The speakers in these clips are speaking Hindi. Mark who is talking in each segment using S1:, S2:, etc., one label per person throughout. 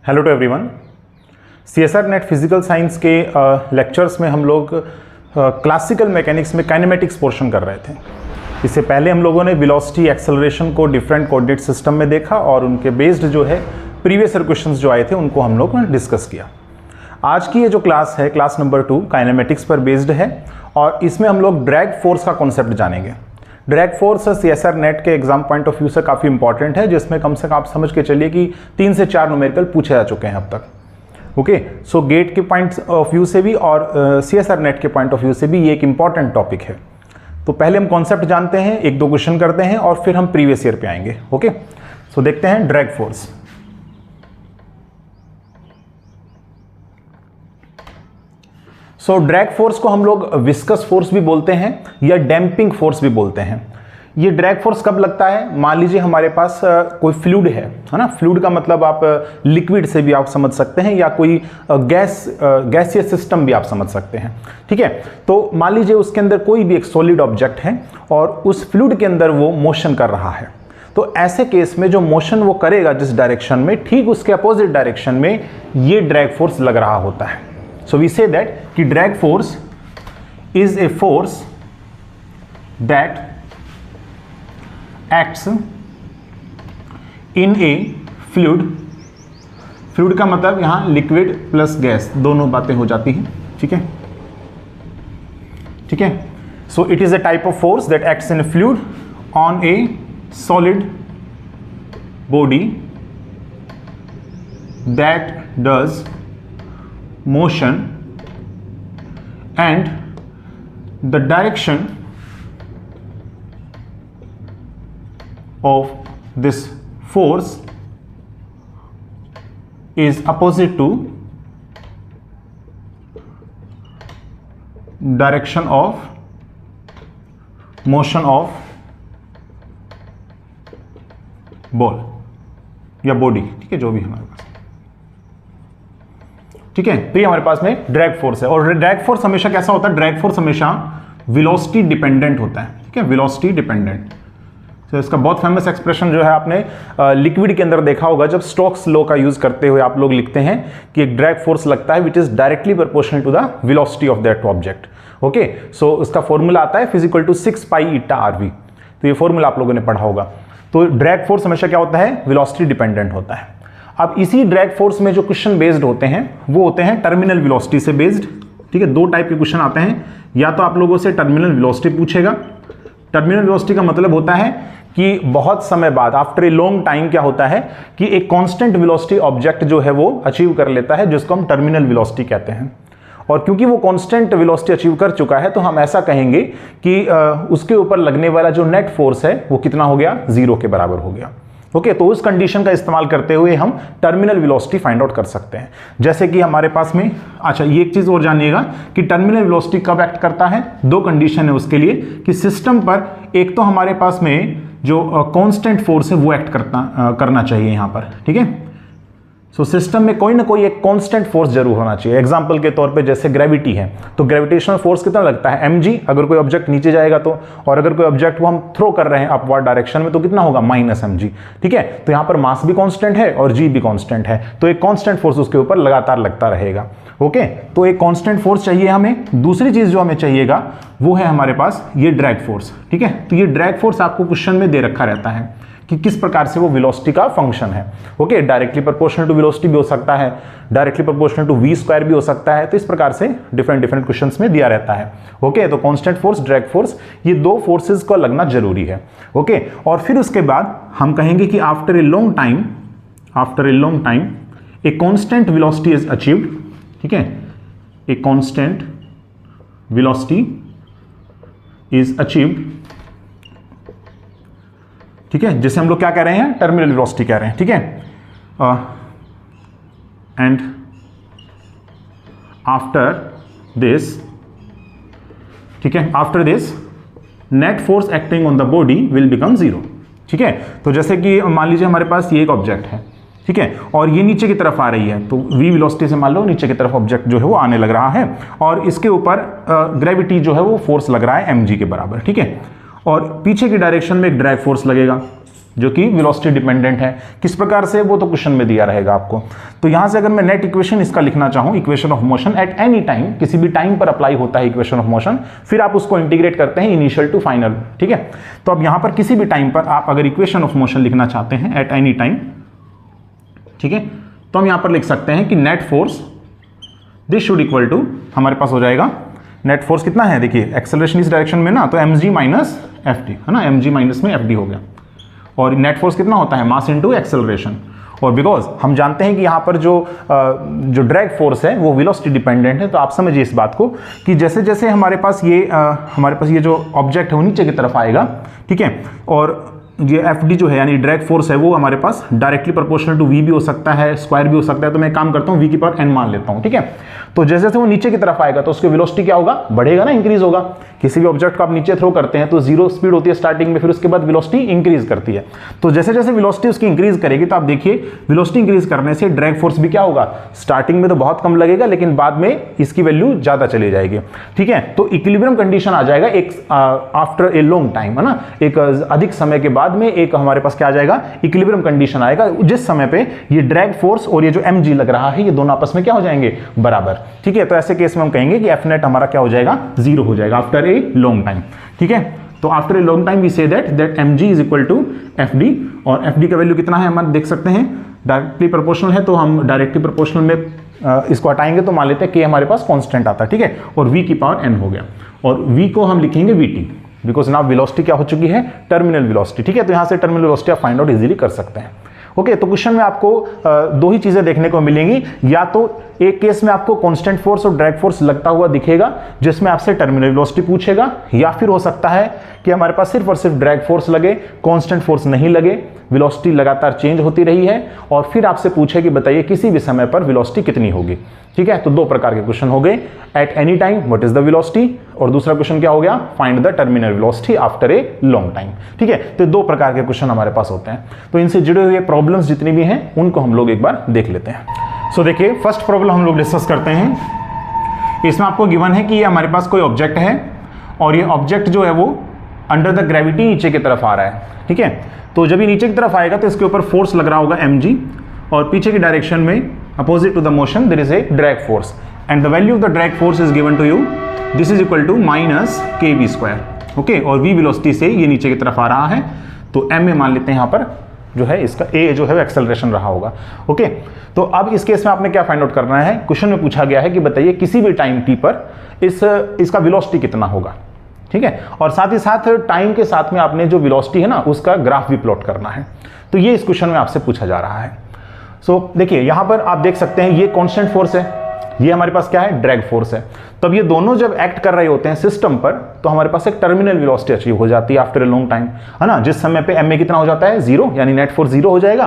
S1: Hello to everyone. CSR NET physical science के लेक्चर्स में हम लोग क्लासिकल मैकेनिक्स में काइनेमेटिक्स पोर्शन कर रहे थे। इससे पहले हम लोगों ने वेलोसिटी एक्सेलरेशन को डिफरेंट कोऑर्डिनेट सिस्टम में देखा और उनके बेस्ड जो है प्रीवियस ईयर क्वेश्चंस जो आए थे उनको हम लोग ने डिस्कस किया। आज की ये जो क्लास है क्लास नंबर 2 काइनेमेटिक्स पर बेस्ड है और इसमें हम लोग ड्रैग फोर्स का कॉन्सेप्ट जानेंगे। ड्रैग फोर्स सीएसआर नेट के एग्जाम पॉइंट ऑफ व्यू से काफ़ी इंपॉर्टेंट है, जिसमें कम से कम आप समझ के चलिए कि 3 से 4 न्यूमेरिकल पूछे जा चुके हैं अब तक। ओके, सो गेट के पॉइंट ऑफ व्यू से भी और सीएसआर नेट के पॉइंट ऑफ व्यू से भी ये एक इंपॉर्टेंट टॉपिक है। तो पहले हम कॉन्सेप्ट जानते हैं, 1-2 क्वेश्चन करते हैं और फिर हम प्रीवियस ईयर पे आएंगे। ओके, सो देखते हैं ड्रैग फोर्स। सो ड्रैग फोर्स को हम लोग विस्कस फोर्स भी बोलते हैं या डैम्पिंग फोर्स भी बोलते हैं। ये ड्रैग फोर्स कब लगता है? मान लीजिए हमारे पास कोई फ्लूइड है ना। फ्लूइड का मतलब आप लिक्विड से भी आप समझ सकते हैं या कोई गैसियस सिस्टम भी आप समझ सकते हैं। ठीक है, तो मान लीजिए उसके अंदर कोई भी एक सॉलिड ऑब्जेक्ट है और उस फ्लूइड के अंदर वो मोशन कर रहा है। तो ऐसे केस में जो मोशन वो करेगा जिस डायरेक्शन में, ठीक उसके अपोजिट डायरेक्शन में ये ड्रैग फोर्स लग रहा होता है। So we say that कि drag force is a force that acts in a fluid। Fluid का मतलब यहां लिक्विड प्लस गैस दोनों बातें हो जाती हैं। ठीक है, ठीक है। So it is a type of force that acts in a fluid on a solid body that does motion and the direction of this force is opposite to direction of motion of ball या बॉडी। ठीक है, जो भी हमारे पास। ठीक है, तो ये हमारे पास में ड्रैग फोर्स है और ड्रैग फोर्स हमेशा कैसा होता है? ड्रैग फोर्स हमेशा वेलोसिटी डिपेंडेंट होता है। ठीक है, वेलोसिटी डिपेंडेंट। तो इसका बहुत फेमस एक्सप्रेशन जो है आपने लिक्विड के अंदर देखा होगा, जब स्टोक्स लॉ का यूज करते हुए आप लोग लिखते हैं कि एक ड्रैग फोर्स लगता है which is directly proportional to the velocity of that object. Okay, so उसका फॉर्मूला आता है फिजिकल टू 6 पाई ईटा आरवी। तो ये फॉर्मूला आप लोगों ने पढ़ा होगा। तो ड्रैग फोर्स हमेशा क्या होता है? वेलोसिटी डिपेंडेंट होता है। अब इसी ड्रैग फोर्स में जो क्वेश्चन बेस्ड होते हैं वो होते हैं टर्मिनल वेलोसिटी से बेस्ड। ठीक है, 2 टाइप के क्वेश्चन आते हैं। या तो आप लोगों से टर्मिनल वेलोसिटी पूछेगा। टर्मिनल वेलोसिटी का मतलब होता है कि बहुत समय बाद, आफ्टर ए लॉन्ग टाइम, क्या होता है कि एक कांस्टेंट वेलोसिटी ऑब्जेक्ट जो है वो अचीव कर लेता है, जिसको हम टर्मिनल वेलोसिटी कहते हैं। और क्योंकि वो कांस्टेंट वेलोसिटी अचीव कर चुका है तो हम ऐसा कहेंगे कि उसके ऊपर लगने वाला जो नेट फोर्स है वो कितना हो गया? 0 के बराबर हो गया। ओके, तो उस कंडीशन का इस्तेमाल करते हुए हम टर्मिनल वेलोसिटी फाइंड आउट कर सकते हैं। जैसे कि हमारे पास में, अच्छा ये एक चीज और जानिएगा कि टर्मिनल वेलोसिटी कब एक्ट करता है? 2 कंडीशन है उसके लिए कि सिस्टम पर एक तो हमारे पास में जो कांस्टेंट फोर्स है वो एक्ट करना चाहिए यहां पर। ठीक है, सो सिस्टम में कोई ना कोई एक कांस्टेंट फोर्स जरूर होना चाहिए। एग्जांपल के तौर पे जैसे ग्रेविटी है, तो ग्रेविटेशनल फोर्स कितना लगता है? mg। अगर कोई ऑब्जेक्ट नीचे जाएगा तो, और अगर कोई ऑब्जेक्ट वो हम थ्रो कर रहे हैं अपवर्ड डायरेक्शन में तो कितना होगा? -mg। ठीक है, तो यहां पर मास भी कांस्टेंट है और g भी कांस्टेंट है, तो एक कांस्टेंट फोर्स उसके ऊपर लगातार लगता रहेगा। ओके, तो एक कांस्टेंट फोर्स चाहिए हमें। दूसरी चीज जो हमें चाहिएगा वो है हमारे पास ये ड्रैग फोर्स। ठीक है, तो ये ड्रैग फोर्स आपको क्वेश्चन में दे रखा रहता है कि किस प्रकार से वो वेलोसिटी का फंक्शन है। Okay, directly proportional to velocity भी हो सकता है, डायरेक्टली प्रोपोर्शनल टू v² भी हो सकता है। तो इस प्रकार से डिफरेंट क्वेश्चंस में दिया रहता है। ओके, तो कांस्टेंट फोर्स, ड्रैग फोर्स, ये 2 फोर्सेस को लगना जरूरी है। ओके, और फिर उसके बाद हम कहेंगे कि after a long time a constant velocity is achieved. ठीक है, a constant velocity is achieved. ठीक है, जैसे हम लोग क्या कह रहे हैं? टर्मिनल वेलोसिटी कह रहे हैं। ठीक है, एंड आफ्टर दिस, ठीक है, after this net force acting on the body will become 0। ठीक है, तो जैसे कि मान लीजिए हमारे पास ये एक ऑब्जेक्ट है। ठीक है, और ये नीचे की तरफ आ रही है, तो v वेलोसिटी से मान लो नीचे की तरफ ऑब्जेक्ट जो है वो आने लग रहा है और इसके ऊपर ग्रेविटी जो है वो फोर्स लग रहा है mg के बराबर। ठीक है, और पीछे की डायरेक्शन में एक ड्रैग फोर्स लगेगा। जो कि वेलोसिटी डिपेंडेंट है। किस प्रकार से, वो तो क्वेश्चन में दिया रहेगा आपको। तो यहां से अगर मैं नेट इक्वेशन इसका लिखना चाहूं, equation of motion eight any time, किसी भी टाइम पर अप्लाई होता है इक्वेशन ऑफ मोशन, फिर आप उसको इंटीग्रेट करते हैं इनिशियल टू फाइनल, ठीक है। तो अब यहां पर किसी भी टाइम पर आप अगर इक्वेशन ऑफ मोशन लिखना चाहते हैं एट एनी टाइम, ठीक है, तो हम यहां पर लिख सकते हैं कि net force this should equal to, हमारे पास हो जाएगा नेट फोर्स कितना है, देखिए एक्सेलरेशन इस डायरेक्शन में ना, तो mg माइनस एफ डी है ना, mg माइनस में एफ डी हो गया। और नेट फोर्स कितना होता है, मास इनटू एक्सेलरेशन। और बिकॉज हम जानते हैं कि यहाँ पर जो ड्रैग फोर्स है वो वेलोसिटी डिपेंडेंट है, तो आप समझिए इस बात को कि जैसे जैसे हमारे पास ये जो ऑब्जेक्ट है वो नीचे की तरफ आएगा, ठीक है, और ये एफ डी जो है यानी ड्रैग फोर्स है वो हमारे पास डायरेक्टली प्रोपोर्शनल टू वी भी हो सकता है, स्क्वायर भी हो सकता है। तो मैं काम करता हूँ वी की पावर एन मान लेता हूँ, ठीक है। तो जैसे जैसे वो नीचे की तरफ आएगा तो उसकी वेलोसिटी क्या होगा, बढ़ेगा ना, इंक्रीज होगा। किसी भी ऑब्जेक्ट को आप नीचे थ्रो करते हैं तो जीरो स्पीड होती है स्टार्टिंग में, फिर उसके बाद वेलोसिटी इंक्रीज करती है। तो जैसे जैसे वेलोसिटी उसकी इंक्रीज करेगी तो आप देखिए वेलोसिटी इंक्रीज करने से ड्रैग फोर्स भी क्या होगा, स्टार्टिंग में तो बहुत कम लगेगा लेकिन बाद में इसकी वैल्यू ज्यादा चली जाएगी, ठीक है। तो इक्विलिब्रियम कंडीशन आ जाएगा एक आफ्टर ए लॉन्ग टाइम, है ना, एक अधिक समय के बाद में एक हमारे पास क्या आ जाएगा, इक्विलिब्रियम कंडीशन आएगा, जिस समय पे ये ड्रैग फोर्स और ये जो mg लग रहा है ये दोनों आपस में क्या हो जाएंगे, बराबर, ठीक है। तो ऐसे केस में हम कहेंगे कि एफ नेट हमारा क्या हो जाएगा, जीरो हो जाएगा आफ्टर ए लॉन्ग टाइम, ठीक है। तो after a long time we see that mg is equal to F D, और एफ डी का वैल्यू कितना है हम देख सकते हैं, डायरेक्टली प्रोपोर्शनल है, तो हम डायरेक्टली प्रोपोर्शनल में इसको हटाएंगे तो मान लेते हैं कि हमारे पास कांस्टेंट आता है, ठीक है, और v की पावर n हो गया, और v को हम लिखेंगे vt, बिकॉज नाउ वेलोसिटी क्या हो चुकी है, टर्मिनल वेलोसिटी, ठीक है। तो यहां से टर्मिनल वेलोसिटी आप फाइंड आउट इजीली कर सकते हैं। ओके, तो क्वेश्चन में आपको दो ही चीजें देखने को मिलेंगी, या तो एक केस में आपको कांस्टेंट फोर्स और ड्रैग फोर्स लगता हुआ दिखेगा जिसमें आपसे टर्मिनल वेलोसिटी पूछेगा, या फिर हो सकता है कि हमारे पास सिर्फ और सिर्फ ड्रैग फोर्स लगे, कांस्टेंट फोर्स नहीं लगे, वेलोसिटी लगातार चेंज होती रही है, और फिर आपसे पूछे कि बताइए किसी भी समय पर वेलोसिटी कितनी होगी, ठीक है। तो दो प्रकार के क्वेश्चन हो गए, eight any time what is the velocity, और दूसरा क्वेश्चन क्या हो गया, find the terminal velocity after a long time, ठीक है। तो दो प्रकार के क्वेश्चन हमारे पास होते हैं। तो इनसे जुड़े हुए प्रॉब्लम्स जितनी भी हैं उनको हम लोग एक बार देख लेते हैं। सो देखिए, फर्स्ट प्रॉब्लम हम लोग डिस्कस करते हैं। इसमें आपको गिवन है कि ये हमारे पास कोई ऑब्जेक्ट है और ये ऑब्जेक्ट जो है वो अंडर द ग्रेविटी नीचे की तरफ आ रहा है, ठीक है। तो जब ये नीचे की तरफ आएगा तो इसके ऊपर फोर्स लग रहा होगा mg, और पीछे की डायरेक्शन में opposite to the motion there is a drag force, and the value of the drag force is given to you, this is equal to minus kv square, okay. और v वेलोसिटी से ये नीचे की तरफ आ रहा है, तो m में मान लेते हैं यहाँ पर जो है इसका a जो है एक्सेलरेशन रहा होगा, ओके। तो अब इस केस में आपने क्या फाइंड आउट करना है, क्वेश्चन में पूछा गया है कि बताइए किसी भी टाइम t पर इसका वेलोसिटी कितना होगा, ठीक है। और साथ ही साथ टाइम के साथ में आपने जो वेलोसिटी है ना उसका ग्राफ भी प्लॉट करना है। तो ये इस क्वेश्चन में आपसे पूछा जा रहा है। सो देखिए यहां पर आप देख सकते हैं ये कांस्टेंट फोर्स है, ये हमारे पास क्या है, ड्रैग फोर्स है। तब ये दोनों जब एक्ट कर रहे होते हैं सिस्टम पर तो हमारे पास एक टर्मिनल वेलोसिटी अचीव हो जाती है आफ्टर ए लॉन्ग टाइम, है ना, जिस समय पे ma कितना हो जाता है, जीरो, यानी नेट फोर्स जीरो हो जाएगा।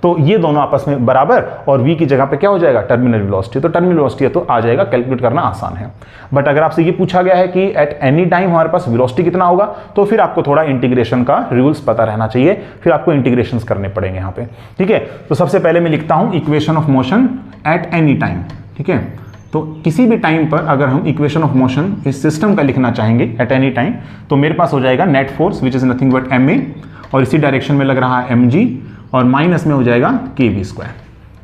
S1: तो ये दोनों आपस में बराबर, और v की जगह पे क्या हो जाएगा, टर्मिनल वेलोसिटी। तो टर्मिनल वेलोसिटी तो आ जाएगा, कैलकुलेट करना आसान है। बट अगर आपसे ये पूछा गया है कि एट एनी टाइम हमारे पास वेलोसिटी कितना होगा, तो फिर आपको थोड़ा इंटीग्रेशन का रूल्स पता रहना चाहिए, फिर आपको इंटीग्रेशन करने पड़ेंगे यहाँ पे, ठीक है। तो सबसे पहले मैं लिखता हूँ equation of motion eight any time, ठीक है। तो किसी भी टाइम पर अगर हम इक्वेशन ऑफ मोशन इस सिस्टम का लिखना चाहेंगे एट एनी टाइम, तो मेरे पास हो जाएगा net force which is nothing but ma, और इसी डायरेक्शन में लग रहा है mg, और माइनस में हो जाएगा kv स्क्वायर,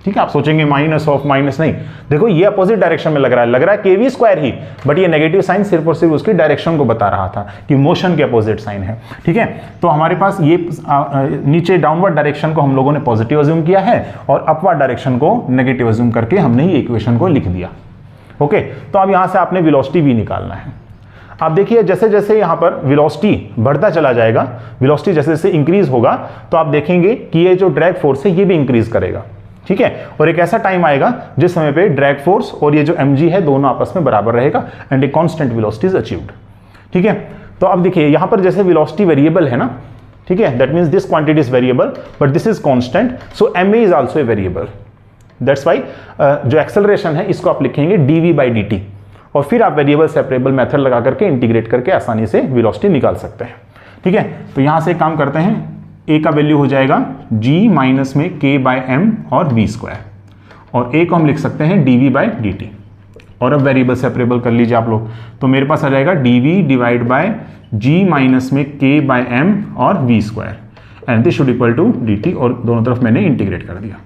S1: ठीक है। आप सोचेंगे माइनस ऑफ माइनस, नहीं, देखो ये अपोजिट डायरेक्शन में लग रहा है kv स्क्वायर ही, बट ये नेगेटिव साइन सिर्फ और सिर्फ उसकी डायरेक्शन को बता रहा था कि मोशन के अपोजिट साइन है, ठीक है। तो हमारे पास ये नीचे डाउनवर्ड डायरेक्शन को हम लोगों ने पॉजिटिव अज्यूम किया है, और अपवर्ड डायरेक्शन को नेगेटिव अज्यूम करके हमने ये इक्वेशन को लिख दिया, ओके। तो अब यहां से आपने वेलोसिटी भी निकालना है। आप देखिए जैसे जैसे यहां पर वेलोसिटी बढ़ता चला जाएगा, वेलोसिटी जैसे जैसे इंक्रीज होगा, तो आप देखेंगे कि ये जो ड्रैग फोर्स है ये भी इंक्रीज करेगा, ठीक है। और एक ऐसा टाइम आएगा जिस समय पे ड्रैग फोर्स और ये जो mg है दोनों आपस में बराबर रहेगा, and a constant velocity is achieved, ठीक है। तो अब देखिए यहां पर जैसे वेलोसिटी वेरिएबल है ना, ठीक है, that means this quantity is variable but this is constant, so ma is also a variable, that's why जो एक्सेलरेशन है इसको आप लिखेंगे dv/dt, और फिर आप वेरिएबल सेपरेबल मेथड लगा करके इंटीग्रेट करके आसानी से वेलोसिटी निकाल सकते हैं, ठीक है। तो यहां से एक काम करते हैं, a का वैल्यू हो जाएगा g माइनस में k/m और v स्क्वायर, और a को हम लिख सकते हैं dv/dt, और अब वेरिएबल सेपरेबल कर लीजिए आप लोग। तो मेरे पास आ जाएगा dv divide by g minus में k/m और v square, and this should equal to dt, और दोनों तरफ मैंने इंटीग्रेट कर दिया।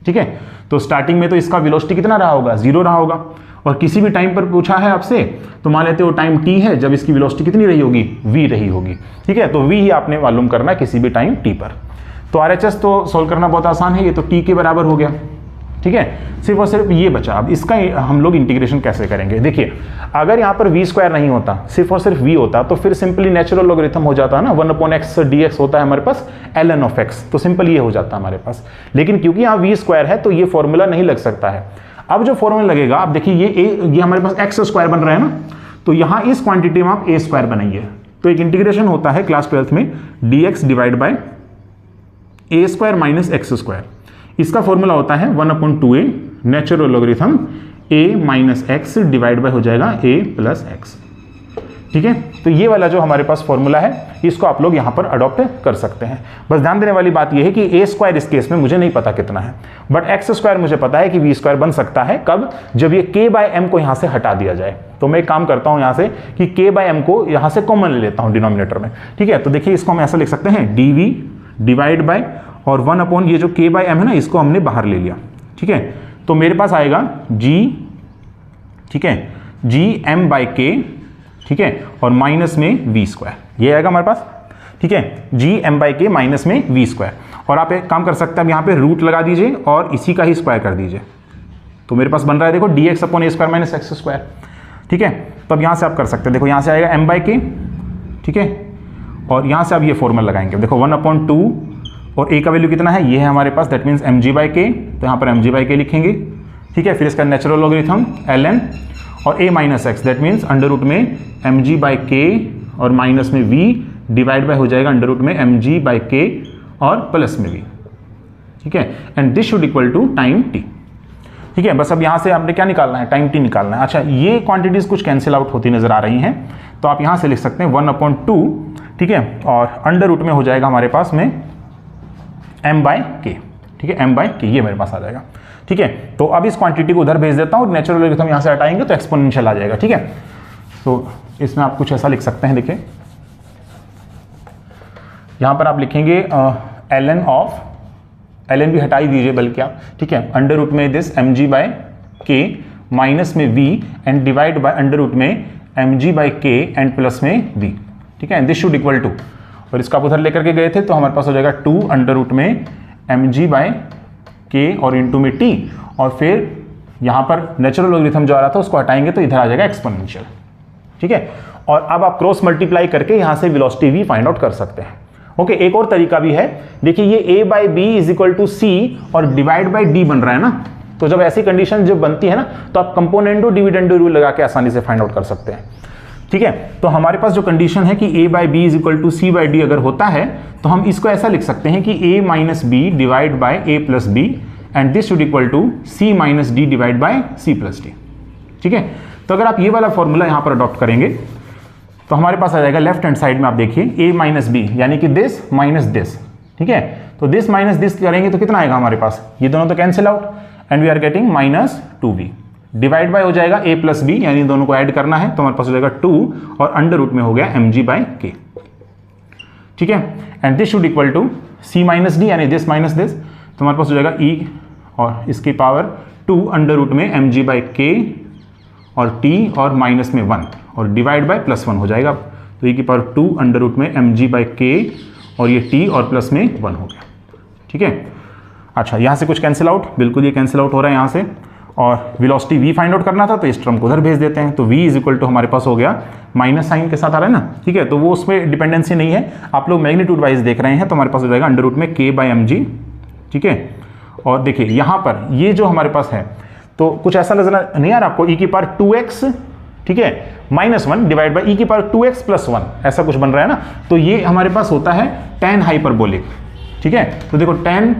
S1: ठीक है, तो स्टार्टिंग में तो इसका वेलोसिटी कितना रहा होगा, 0 रहा होगा, और किसी भी टाइम पर पूछा है आपसे तो मान लेते हो टाइम t है जब इसकी वेलोसिटी कितनी रही होगी, v रही होगी। ठीक है, तो v ही आपने मालूम करना है किसी भी टाइम t पर। तो RHS तो सोल्व करना बहुत आसान है, ये तो t के बराबर हो गया। ठीक है, सिर्फ और सिर्फ ये बचा। अब इसका हम लोग इंटीग्रेशन कैसे करेंगे, देखिए अगर यहाँ पर v² नहीं होता, सिर्फ और सिर्फ v होता, तो फिर सिंपली नेचुरल लॉगरिथम हो जाता है ना, 1/x dx होता है हमारे पास ln of x, तो सिंपल ये हो जाता है हमारे पास। लेकिन क्योंकि यहाँ v² है तो ये फॉर्मूला नहीं लग सकता है। अब जो फॉर्मूला लगेगा, आप देखिए ये हमारे पास x² बन रहा है ना, तो यहाँ इस क्वांटिटी में आप a² बनाइए। तो एक इंटीग्रेशन होता है क्लास 12th में dx divide by a² minus x²। इसका फॉर्मूला होता है 1/2a natural logarithm a minus x divide by हो जाएगा a प्लस x। ठीक है, तो ये वाला जो हमारे पास फॉर्मूला है इसको आप लोग यहाँ पर अडॉप्ट कर सकते हैं। बस ध्यान देने वाली बात ये है कि a² इस केस में मुझे नहीं पता कितना है, बट x² मुझे पता है कि v² बन सकता है। कब, जब ये k/m को यहाँ से हटा दिया जाए। तो मैं एक काम करता हूँ यहाँ से कि k/m को यहाँ से कॉमन ले लेता हूँ डिनोमिनेटर में। ठीक है, तो देखिए इसको हम ऐसा लिख सकते हैं dv डिवाइड बाय, और 1/ ये जो k/m है ना, इसको हमने बाहर ले लिया। ठीक है, तो मेरे पास आएगा g, ठीक है, gm/k, ठीक है, और माइनस में v², ये आएगा हमारे पास। ठीक है, gm/k माइनस में v², और आप एक काम कर सकते हैं, यहाँ पे रूट लगा दीजिए और इसी का ही स्क्वायर कर दीजिए। तो मेरे पास बन रहा है देखो dx/a² माइनस x²। ठीक है, तो अब यहाँ से आप कर सकते हैं, देखो यहाँ से आएगा m/k, ठीक है, और यहाँ से आप ये फॉर्मूला लगाएंगे, देखो 1/2, और a का वैल्यू कितना है, ये है हमारे पास, दैट मीन्स mg/k, तो यहाँ पर mg/k लिखेंगे। ठीक है, फिर इसका नेचुरल लॉगरिथम ln, और a minus x, that means under root में mg/k और माइनस में v डिवाइड बाय हो जाएगा अंडर रूट में mg/k और प्लस में v। ठीक है, and this should equal to time t। ठीक है, बस अब यहाँ से आपने क्या निकालना है, टाइम t निकालना है। अच्छा, ये क्वांटिटीज कुछ कैंसिल आउट होती नजर आ रही हैं, तो आप यहाँ से लिख सकते हैं 1/2, ठीक है, और अंडर रूट में हो जाएगा हमारे पास में m/k। ठीक है, m/k ये मेरे पास आ जाएगा। ठीक है, तो अब इस क्वांटिटी को उधर भेज देता हूँ, नेचुरल लॉगरिथम यहाँ से हटाएंगे तो एक्सपोनेंशियल आ जाएगा। ठीक है, तो इसमें आप कुछ ऐसा लिख सकते हैं, देखिए यहाँ पर आप लिखेंगे ln ऑफ, ln भी हटा ही दीजिए बल्कि आप। ठीक है, अंडर रूट में दिस mg/k माइनस में v and divide by under root में mg/k एंड प्लस में v। ठीक है, दिस शुड इक्वल टू, और इसका आप उधर लेकर के गए थे तो हमारे पास हो जाएगा 2 अंडर रूट में mg/k और इंटू में t, और फिर यहाँ पर नेचुरल लॉगरिथम जो आ रहा था उसको हटाएंगे तो इधर आ जाएगा एक्सपोनेंशियल। ठीक है, और अब आप क्रॉस मल्टीप्लाई करके यहाँ से वेलोसिटी v फाइंड आउट कर सकते हैं। ओके, एक और तरीका भी है, देखिए ये a/b is equal to c और डिवाइड बाय d बन रहा है ना, तो जब ऐसी कंडीशन जब बनती है ना तो आप कंपोनेंडो डिविडेंडो रूल लगा के आसानी से फाइंड आउट कर सकते हैं। ठीक है, तो हमारे पास जो कंडीशन है कि a/b is equal to c/d अगर होता है तो हम इसको ऐसा लिख सकते हैं कि a minus b divide by a plus b and this should equal to c minus d divide by c plus d। ठीक है, तो अगर आप ये वाला फॉर्मूला यहाँ पर अडॉप्ट करेंगे तो हमारे पास आ जाएगा लेफ्ट हैंड साइड में, आप देखिए a माइनस b यानी कि दिस माइनस दिस। ठीक है, तो दिस माइनस दिस करेंगे तो कितना आएगा हमारे पास, ये दोनों तो cancel out and we are getting minus 2b divide by हो जाएगा a प्लस b, यानी दोनों को ऐड करना है तो हमारे पास हो जाएगा 2 और अंडर रूट में हो गया mg/k। ठीक है, and this should equal to c minus d यानी दिस माइनस दिस, तो हमारे पास हो जाएगा e और इसकी पावर 2 अंडर रूट में mg/k और t और माइनस में 1 और डिवाइड बाय प्लस 1 हो जाएगा, तो e की पावर 2 अंडर रूट में mg/k और ये t और प्लस में 1 हो गया। ठीक है, अच्छा यहाँ से कुछ कैंसिल आउट, बिल्कुल ये कैंसिल आउट हो रहा है यहाँ से, और वेलोसिटी v फाइंड आउट करना था तो इस टर्म को उधर भेज देते हैं, तो v इज इक्वल टू हमारे पास हो गया माइनस साइन के साथ आ रहा है ना। ठीक है, तो वो उसमें डिपेंडेंसी नहीं है, आप लोग मैग्नीट्यूड वाइज देख रहे हैं, तो हमारे पास हो जाएगा अंडर रूट में k/mg। ठीक है, और देखिए यहाँ पर ये जो हमारे पास है तो कुछ ऐसा नजर नहीं आ रहा आपको, e की पावर 2x, ठीक है, -1 डिवाइड बाई e की पावर 2x प्लस 1, ऐसा कुछ बन रहा है ना, तो ये हमारे पास होता है tan हाइपरबोलिक। ठीक है, तो देखो tan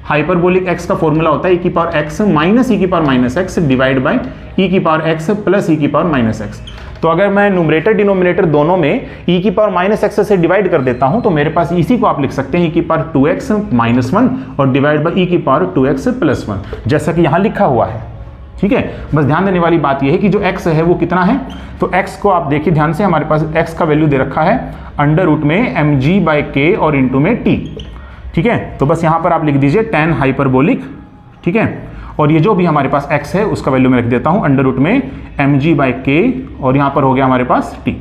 S1: हाइपरबोलिक x का फॉर्मूला होता है e की पावर x माइनस e की power minus x divide by e की पावर x प्लस e की पावर माइनस x। तो अगर मैं न्यूमरेटर डिनोमिनेटर दोनों में e की पावर माइनस x से डिवाइड कर देता हूं तो मेरे पास इसी को आप लिख सकते हैं e की पावर 2x माइनस 1 और डिवाइड बाई e की पावर 2x प्लस 1, जैसा कि यहां लिखा हुआ है। ठीक है, बस ध्यान देने वाली बात यह है कि जो x है वो कितना है, तो x को आप देखिए ध्यान से, हमारे पास x का वैल्यू दे रखा है अंडर रूट में mg/k और इंटू में t। ठीक है, तो बस यहां पर आप लिख दीजिए tan हाइपरबोलिक। ठीक है, और ये जो भी हमारे पास x है उसका वैल्यू मैं रख देता हूं अंडर रूट में mg/k और यहां पर हो गया हमारे पास t।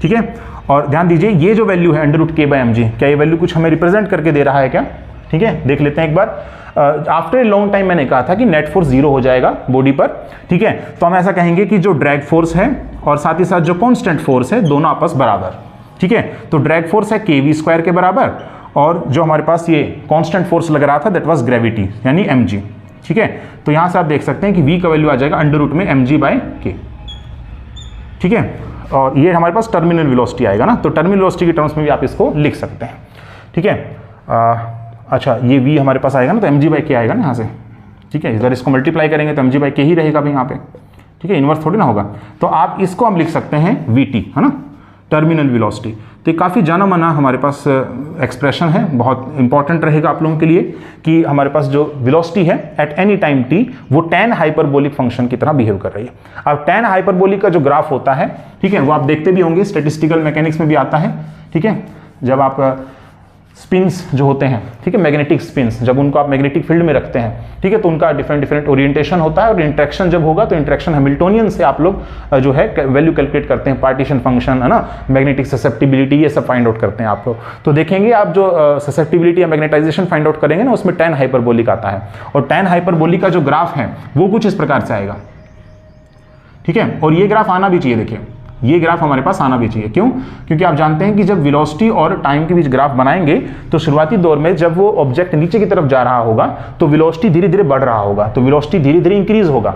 S1: ठीक है, और ध्यान दीजिए ये जो वैल्यू है अंडर रूट k/mg, क्या ये वैल्यू कुछ हमें रिप्रेजेंट करके दे रहा है क्या? ठीक है, देख लेते हैं एक बार। आफ्टर ए लॉन्ग टाइम मैंने कहा था कि नेट फोर्स 0 हो जाएगा बॉडी पर। ठीक है, तो हम ऐसा कहेंगे कि जो ड्रैग फोर्स है और साथ ही साथ जो कांस्टेंट फोर्स है दोनों आपस बराबर। ठीक है, तो ड्रैग फोर्स है kv² के बराबर और जो हमारे पास ये कांस्टेंट फोर्स लग रहा था दैट वाज ग्रेविटी यानी mg। ठीक है, तो यहां से आप देख सकते हैं कि v का वैल्यू आ जाएगा अंडर रूट में mg/k। ठीक है, और ये हमारे पास टर्मिनल वेलोसिटी आएगा ना, तो टर्मिनल वेलोसिटी के टर्म्स में भी आप इसको लिख सकते हैं। ठीक है, अच्छा ये v हमारे पास आएगा ना, तो mg/k आएगा ना यहाँ से। ठीक है, इधर इसको मल्टीप्लाई करेंगे तो mg/k ही रहेगा भाई यहाँ पे। ठीक है, इन्वर्स थोड़ी ना होगा, तो आप इसको हम लिख सकते हैं vt, है ना, टर्मिनल वेलोसिटी। तो ये काफ़ी जाना माना हमारे पास एक्सप्रेशन है, बहुत इंपॉर्टेंट रहेगा आप लोगों के लिए कि हमारे पास जो वेलोसिटी है एट एनी टाइम t वो tan हाइपरबोलिक फंक्शन की तरह बिहेव कर रही है। अब tan हाइपरबोलिक का जो ग्राफ होता है, ठीक है, वो आप देखते भी होंगे, स्टैटिस्टिकल मैकेनिक्स में भी आता है। ठीक है, जब आप स्पिन्स जो होते हैं, ठीक है, मैग्नेटिक स्पिन्स, जब उनको आप मैग्नेटिक फील्ड में रखते हैं, ठीक है, तो उनका डिफरेंट ओरिएंटेशन होता है और इंट्रैक्शन जब होगा तो इंट्रैक्शन हैमिल्टोनियन से आप लोग जो है वैल्यू कैलकुलेट करते हैं, पार्टीशन फंक्शन, है ना, मैग्नेटिक ससेप्टिबिलिटी, ये सब फाइंड आउट करते हैं आप लोग। तो देखेंगे आप जो ससेप्टिबिलिटी या मैग्नेटाइजेशन फाइंड आउट करेंगे ना, उसमें tan हाइपरबोलिक आता है और tan हाइपरबोलिक का जो ग्राफ है वो कुछ इस प्रकार से आएगा। ठीक है, और ये ग्राफ आना भी चाहिए, देखिए ये ग्राफ हमारे पास आना भी चाहिए। क्यों? क्योंकि आप जानते हैं कि जब वेलोसिटी और टाइम के बीच ग्राफ बनाएंगे तो शुरुआती दौर में जब वो ऑब्जेक्ट नीचे की तरफ जा रहा होगा तो वेलोसिटी धीरे धीरे बढ़ रहा होगा, तो वेलोसिटी धीरे धीरे इंक्रीज होगा,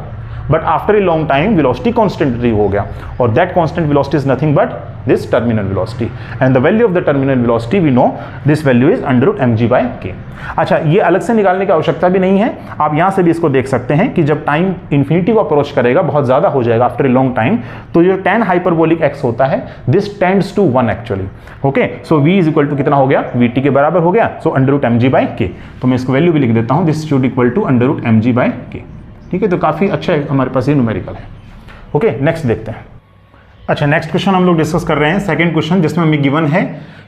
S1: but after a long time velocity constant हो गया और that constant velocity is nothing but this terminal velocity and the value of the terminal velocity we know this value is under root mg/k। अच्छा, ये अलग से निकालने की आवश्यकता भी नहीं है, आप यहां से भी इसको देख सकते हैं कि जब टाइम इन्फिनिटी को अप्रोच करेगा, बहुत ज्यादा हो जाएगा आफ्टर ए लॉन्ग टाइम, तो जो tan हाइपरबोलिक x होता है this tends to 1 actually. Okay, so v is equal to कितना हो गया, vt के बराबर हो गया, सो अंडर रूट mg/k। तो मैं इसको वैल्यू भी लिख देता हूं, this should equal to under root mg/k। ठीक है, तो काफी अच्छा है हमारे पास ये न्यूमेरिकल है। ओके, नेक्स्ट देखते हैं। अच्छा, नेक्स्ट क्वेश्चन हम लोग डिस्कस कर रहे हैं, सेकंड क्वेश्चन, जिसमें हमें गिवन है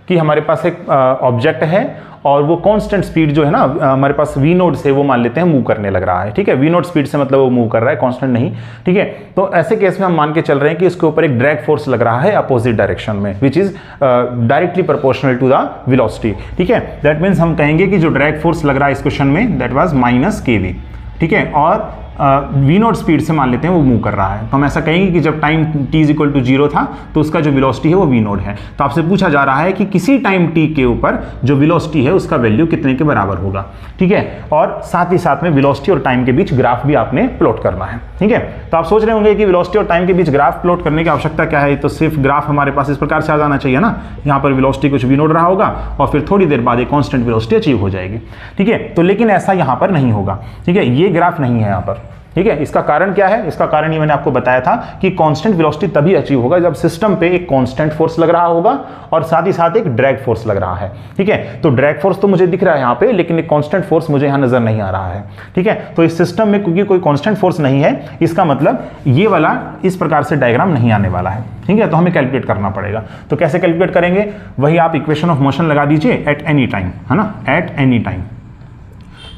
S1: कि हमारे पास एक ऑब्जेक्ट है और वो कांस्टेंट स्पीड जो है ना हमारे पास v नोड से वो मान लेते हैं मूव करने लग रहा है। ठीक है, v नोड स्पीड से मतलब वो मूव कर रहा है, कांस्टेंट नहीं। ठीक है, तो ऐसे केस में हम मान के चल रहे हैं कि इसके ऊपर एक ड्रैग फोर्स लग रहा है अपोजिट डायरेक्शन में, which is directly proportional to the velocity. ठीक है, दैट मीन्स हम कहेंगे कि जो ड्रैग फोर्स लग रहा है इस क्वेश्चन में दैट वाज -kv। ठीक है, और v नोट स्पीड से मान लेते हैं वो मूव कर रहा है, तो हम ऐसा कहेंगे कि जब time t is equal to 0 था तो उसका जो वेलोसिटी है वो v नोट है। तो आपसे पूछा जा रहा है कि किसी टाइम t के ऊपर जो वेलोसिटी है उसका वैल्यू कितने के बराबर होगा। ठीक है, और साथ ही साथ में वेलोसिटी और टाइम के बीच ग्राफ भी आपने प्लॉट करना है। ठीक है, तो आप सोच रहे होंगे कि वेलोसिटी और टाइम के बीच ग्राफ प्लॉट करने की आवश्यकता क्या है, तो सिर्फ ग्राफ हमारे पास इस प्रकार से आ जाना चाहिए ना, यहाँ पर वेलोसिटी कुछ v नोट रहा होगा और फिर थोड़ी देर बाद एक कांस्टेंट वेलोसिटी अचीव हो जाएगी। ठीक है, तो लेकिन ऐसा यहाँ पर नहीं होगा। ठीक है, ये ग्राफ नहीं है यहाँ पर। ठीक है, इसका कारण क्या है, इसका कारण ये मैंने आपको बताया था कि कांस्टेंट वेलोसिटी तभी अचीव होगा जब सिस्टम पे एक कांस्टेंट फोर्स लग रहा होगा और साथ ही साथ एक ड्रैग फोर्स लग रहा है। ठीक है, तो ड्रैग फोर्स तो मुझे दिख रहा है यहाँ पे, लेकिन एक कांस्टेंट फोर्स मुझे यहाँ नजर नहीं आ रहा है। ठीक है, तो इस सिस्टम में क्योंकि कोई कांस्टेंट फोर्स नहीं है, इसका मतलब ये वाला इस प्रकार से डायग्राम नहीं आने वाला है। ठीक है, तो हमें कैलकुलेट करना पड़ेगा। तो कैसे कैलकुलेट करेंगे, वही आप इक्वेशन ऑफ मोशन लगा दीजिए एट एनी टाइम, है ना, एट एनी टाइम।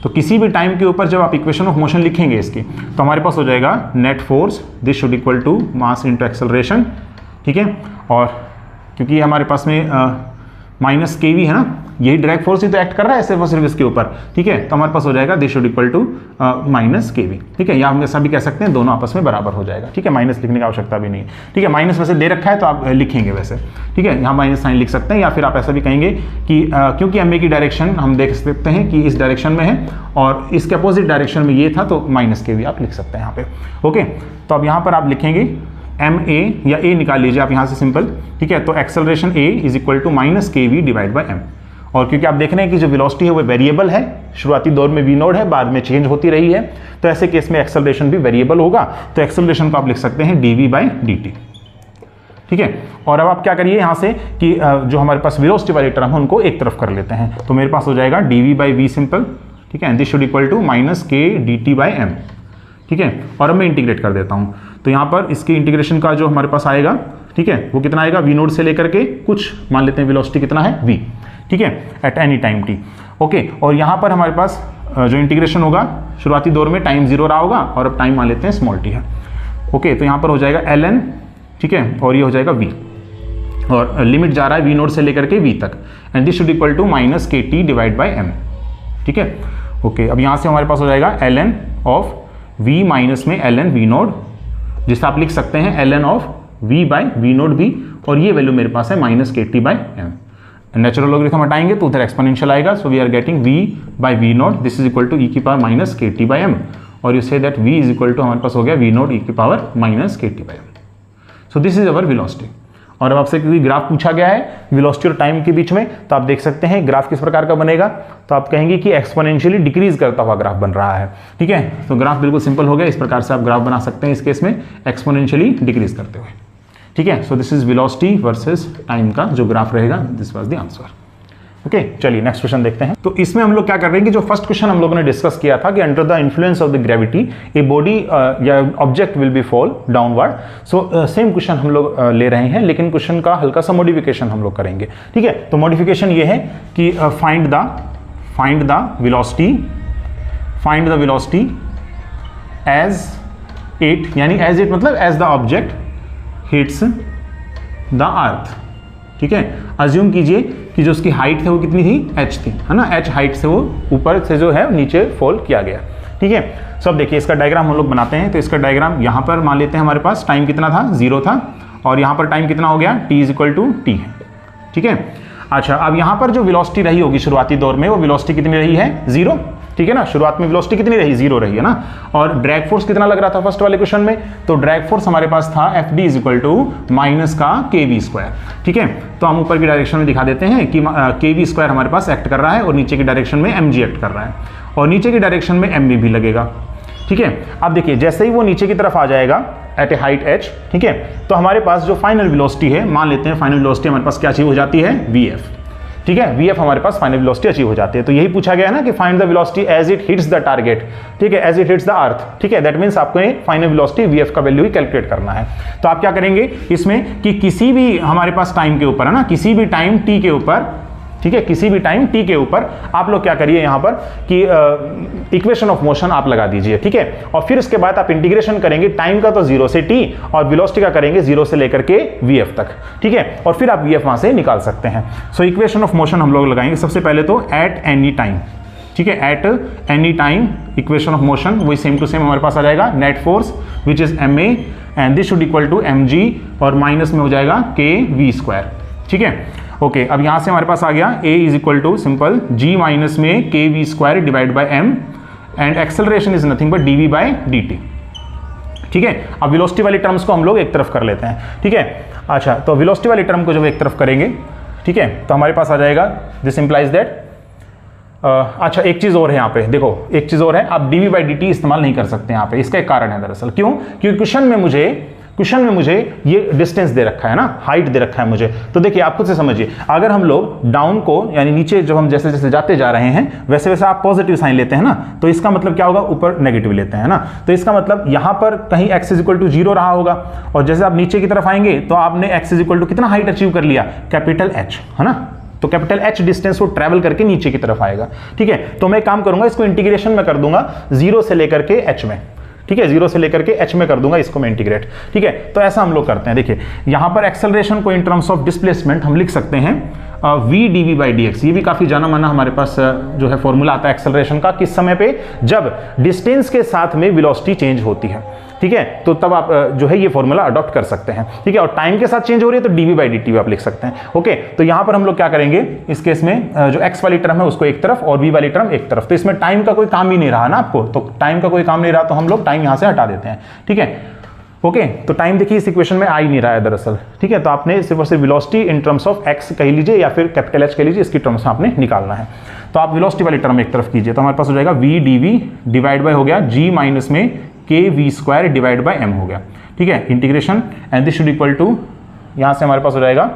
S1: तो किसी भी टाइम के ऊपर जब आप इक्वेशन ऑफ मोशन लिखेंगे इसकी, तो हमारे पास हो जाएगा net force this should equal to mass into acceleration. ठीक है, और क्योंकि हमारे पास में -kv है ना, यही ड्रैग फोर्स ही तो एक्ट कर रहा है सिर्फ और सिर्फ इसके ऊपर। ठीक है, तो हमारे पास हो जाएगा this should equal to -kv। ठीक है, या हम ऐसा भी कह सकते हैं दोनों आपस में बराबर हो जाएगा। ठीक है, माइनस लिखने की आवश्यकता भी नहीं। ठीक है, माइनस वैसे दे रखा है तो आप लिखेंगे वैसे। ठीक है, यहाँ माइनस साइन लिख सकते हैं, या फिर आप ऐसा भी कहेंगे कि क्योंकि एम ए की डायरेक्शन हम देख सकते हैं कि इस डायरेक्शन में है और इसके अपोजिट डायरेक्शन में ये था, तो -kv आप लिख सकते हैं यहाँ पे। ओके, तो अब यहाँ पर आप लिखेंगे एम ए या ए निकाल लीजिए आप यहाँ से सिंपल। ठीक है, तो acceleration a is equal to -kv divide by M. और क्योंकि आप देख रहे हैं कि जो वेलोसिटी है वो वेरिएबल है, शुरुआती दौर में v नोड है, बाद में चेंज होती रही है, तो ऐसे केस में एक्सेलरेशन भी वेरिएबल होगा, तो एक्सेलरेशन को आप लिख सकते हैं dv/dt। ठीक है, और अब आप क्या करिए यहाँ से कि जो हमारे पास वेलोसिटी वाली टर्म है उनको एक तरफ कर लेते हैं, तो मेरे पास हो जाएगा dv/v सिंपल। ठीक है, this should equal to -k dt/m। ठीक है, और अब मैं इंटीग्रेट कर देता हूँ। तो यहाँ पर इसके इंटीग्रेशन का जो हमारे पास आएगा, ठीक है, वो कितना आएगा, वी नोड से लेकर के कुछ मान लेते हैं वेलोसिटी कितना है v, ठीक है, at any time t। Okay, और यहाँ पर हमारे पास जो इंटीग्रेशन होगा शुरुआती दौर में टाइम 0 रहा होगा और अब टाइम मान लेते हैं स्मॉल t है। ओके, तो यहाँ पर हो जाएगा ln, ठीक है, और ये हो जाएगा v, और लिमिट जा रहा है वी नोड से लेकर के v तक, and this should equal to minus के टी डिवाइड बाई एम, ठीक है। ओके, अब यहाँ से हमारे पास हो जाएगा ln ऑफ v माइनस में ln v नोड, जिसे आप लिख सकते हैं ln of v by V naught v, और ये वैल्यू मेरे पास है माइनस के T by M. Natural logarithm हटाएंगे तो उधर एक्सपोनेंशियल आएगा, so we are getting v by V naught, this is equal to E की पावर माइनस के टी बाई एम, और you say that v is equal to हमारे पास हो गया वी नोड ई की पावर माइनस के T by M. So this is our velocity. और अब आपसे क्योंकि ग्राफ पूछा गया है वेलोसिटी और टाइम के बीच में, तो आप देख सकते हैं ग्राफ किस प्रकार का बनेगा, तो आप कहेंगे कि एक्सपोनेंशियली डिक्रीज करता हुआ ग्राफ बन रहा है, ठीक है। तो ग्राफ बिल्कुल सिंपल हो गया, इस प्रकार से आप ग्राफ बना सकते हैं इस केस में एक्सपोनेंशियली डिक्रीज करते हुए, ठीक है। So this is velocity versus time का जो ग्राफ रहेगा, this was the answer. Okay, चलिए नेक्स्ट क्वेश्चन देखते हैं। तो इसमें हम लोग क्या कर रहे हैं कि जो फर्स्ट क्वेश्चन हम लोगों ने डिस्कस किया था कि under the influence of the gravity a body या object will be fall downward, so same question हम लोग ले रहे हैं, लेकिन क्वेश्चन का हल्का सा मॉडिफिकेशन हम लोग करेंगे, ठीक है। तो मॉडिफिकेशन ये है कि find the velocity as it, यानी एज इट मतलब as the object hits the earth, ठीक है। अज्यूम कीजिए कि जो उसकी हाइट है वो कितनी थी, h थी, है ना, h हाइट से वो ऊपर से जो है नीचे फॉल किया गया, ठीक है। सो अब देखिए इसका डायग्राम हम लोग बनाते हैं। तो इसका डायग्राम यहाँ पर मान लेते हैं हमारे पास टाइम कितना था, 0 था, और यहाँ पर टाइम कितना हो गया, t is equal to t है, ठीक है। अच्छा, अब यहाँ पर जो वेलोसिटी रही होगी शुरुआती दौर में, वो वेलोसिटी कितनी रही है, 0, ठीक है ना। शुरुआत में वेलोसिटी कितनी रही, 0 रही है ना। और ड्रैग फोर्स कितना लग रहा था फर्स्ट वाले क्वेश्चन में, तो ड्रैग फोर्स हमारे पास था F D is equal to minus का के वी स्क्वायर, ठीक है। तो हम ऊपर की डायरेक्शन में दिखा देते हैं कि के वी स्क्वायर हमारे पास एक्ट कर रहा है और नीचे की डायरेक्शन में एम जी एक्ट कर रहा है, और नीचे की डायरेक्शन में एम भी लगेगा, ठीक है। अब देखिए जैसे ही वो नीचे की तरफ आ जाएगा एट ए हाइट h, ठीक है, तो हमारे पास जो फाइनल वेलोसिटी है, मान लेते हैं फाइनल वेलोसिटी हमारे पास क्या अचीव हो जाती है, vf, ठीक है। vf हमारे पास फाइनल वेलोसिटी अचीव हो जाती है। तो यही पूछा गया है ना कि find the velocity as it hits the target, ठीक है, as it hits the earth, ठीक है। दैट मींस आपको फाइनल वेलोसिटी vf का वैल्यू ही कैलकुलेट करना है। तो आप क्या करेंगे इसमें कि किसी भी हमारे पास टाइम के ऊपर, है ना, किसी भी टाइम t के ऊपर, ठीक है, किसी भी टाइम t के ऊपर आप लोग क्या करिए यहाँ पर कि इक्वेशन ऑफ मोशन आप लगा दीजिए, ठीक है। और फिर उसके बाद आप इंटीग्रेशन करेंगे टाइम का तो 0 से t, और वेलोसिटी का करेंगे 0 से लेकर के vf तक, ठीक है, और फिर आप vf वहां से निकाल सकते हैं। सो इक्वेशन ऑफ मोशन हम लोग लगाएंगे सबसे पहले तो एट एनी टाइम, ठीक है, at any time equation of motion वही सेम टू सेम हमारे पास आ जाएगा, net force which is ma and this should equal to mg, और माइनस में हो जाएगा के वी स्क्वायर, ठीक है। ओके, अब यहां से हमारे पास आ गया a is equal to simple g minus में K V square divide by m, and acceleration is nothing but dv by dt, ठीक है। अब वेलोसिटी वाली टर्म्स को हम लोग एक तरफ कर लेते हैं, ठीक है। अच्छा, तो वेलोसिटी वाली टर्म को जब एक तरफ करेंगे, ठीक है, तो हमारे पास आ जाएगा दिस इंप्लाइज दैट, अच्छा एक चीज और है यहाँ पे, देखो एक चीज और है, आप dv बाई dt इस्तेमाल नहीं कर सकते यहाँ पे। इसका एक कारण है दरअसल, क्यों, क्योंकि क्वेश्चन में मुझे ये डिस्टेंस दे रखा है ना, हाइट दे रखा है मुझे। तो देखिए आप खुद से समझिए, अगर हम लोग डाउन को यानी नीचे जब हम जैसे जैसे जाते जा रहे हैं वैसे वैसे आप पॉजिटिव साइन लेते हैं ना, तो इसका मतलब क्या होगा, ऊपर नेगेटिव लेते हैं ना। तो इसका मतलब यहाँ पर कहीं x इज इक्वल टू 0 रहा होगा, और जैसे आप नीचे की तरफ आएंगे तो आपने x इज इक्वल टू कितना हाइट अचीव कर लिया, कैपिटल H, है ना। तो कैपिटल H डिस्टेंस को ट्रैवल करके नीचे की तरफ आएगा, ठीक है। तो मैं काम करूंगा, इसको इंटीग्रेशन में कर दूंगा 0 से लेकर के h में, ठीक है, 0 से लेकर के h में कर दूंगा इसको मैं इंटीग्रेट, ठीक है। तो ऐसा हम लोग करते हैं। देखिए यहां पर एक्सेलरेशन को इन टर्म्स ऑफ डिस्प्लेसमेंट हम लिख सकते हैं v dv बाई dx। ये भी काफी जाना माना हमारे पास जो है फॉर्मूला आता है एक्सेलरेशन का, किस समय पे, जब डिस्टेंस के साथ में वेलोसिटी चेंज होती है, ठीक है, तो तब आप जो है ये फॉर्मूला अडॉप्ट कर सकते हैं, ठीक है। और टाइम के साथ चेंज हो रही है तो dv बाई dt आप लिख सकते हैं। ओके, तो यहां पर हम लोग क्या करेंगे इस केस में, जो x वाली टर्म है उसको एक तरफ और v वाली टर्म एक तरफ। तो इसमें टाइम का कोई काम ही नहीं रहा ना आपको, तो टाइम का कोई काम नहीं रहा तो हम लोग टाइम यहां से हटा देते हैं, ठीक है। ओके, तो टाइम देखिए इस इक्वेशन में आ ही नहीं रहा है दरअसल, ठीक है। तो आपने सिर्फ और सिर्फ velocity in terms of x कह लीजिए या फिर कैपिटल H कह लीजिए, इसकी टर्म्स आपने निकालना है। तो आप वेलोसिटी वाली टर्म एक तरफ कीजिए, तो हमारे पास हो जाएगा v dv डिवाइड बाय हो गया g माइनस में K V square divide by m हो गया, ठीक है, integration, and this should equal to, यहां से हमारे पास हो जाएगा,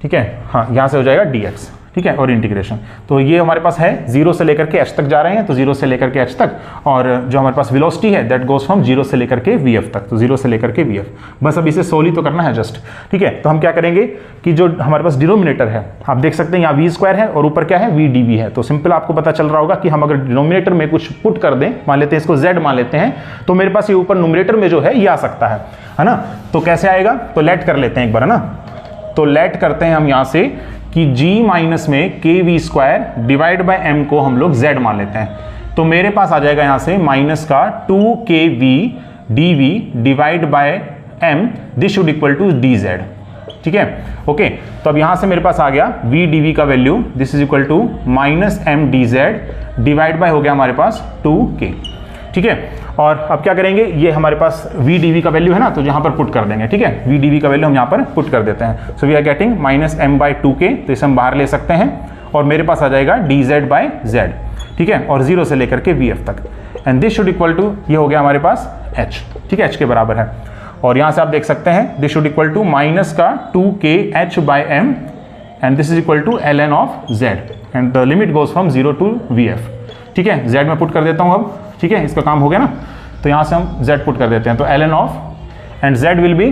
S1: ठीक है, हाँ, यहां से हो जाएगा dx, ठीक ठीक है, और इंटीग्रेशन। तो ये हमारे पास है 0 से लेकर के h तक जा रहे हैं, तो 0 से लेकर के h तक, और जो हमारे पास वेलोसिटी है दैट गोज फ्रॉम 0 से लेकर के vf तक, तो 0 से लेकर के vf। बस अब इसे सोल्व ही तो करना है जस्ट, ठीक है। तो हम क्या करेंगे कि जो हमारे पास डिनोमिनेटर है, आप देख सकते हैं यहाँ v² है और ऊपर क्या है vdv है, तो सिंपल आपको पता चल रहा होगा कि हम अगर डिनोमिनेटर में कुछ पुट कर दें, मान लेते हैं इसको z मान लेते हैं, तो मेरे पास ये ऊपर न्यूमरेटर में जो है ये आ सकता है ना। तो कैसे आएगा, तो लेट कर लेते हैं एक बार, है ना। तो लेट करते हैं हम यहाँ से कि g माइनस में kv² डिवाइड बाय m को हम लोग z मान लेते हैं, तो मेरे पास आ जाएगा यहाँ से माइनस का 2kv dv divide by m, this should equal to dz, ठीक है, ओके। तो अब यहाँ से मेरे पास आ गया v dv का value, this is equal to minus m dz divide by हो गया हमारे पास 2k, ठीक है। और अब क्या करेंगे, ये हमारे पास v dv का वैल्यू है ना, तो यहाँ पर पुट कर देंगे, ठीक है, v dv का वैल्यू हम यहाँ पर पुट कर देते हैं। So we are getting minus m by 2k, तो इसे हम बाहर ले सकते हैं, और मेरे पास आ जाएगा dz बाई z, ठीक है, और 0 से लेकर के vf तक, and this should equal to, ये हो गया हमारे पास h, ठीक है, h के बराबर है। और यहाँ से आप देख सकते हैं this should equal to minus का 2k h by m, and this is equal to ln of z, and the limit goes from 0 to vf, ठीक है। z में पुट कर देता हूँ अब, ठीक है, इसका काम हो गया ना, तो यहाँ से हम z पुट कर देते हैं, तो ln of, and z will be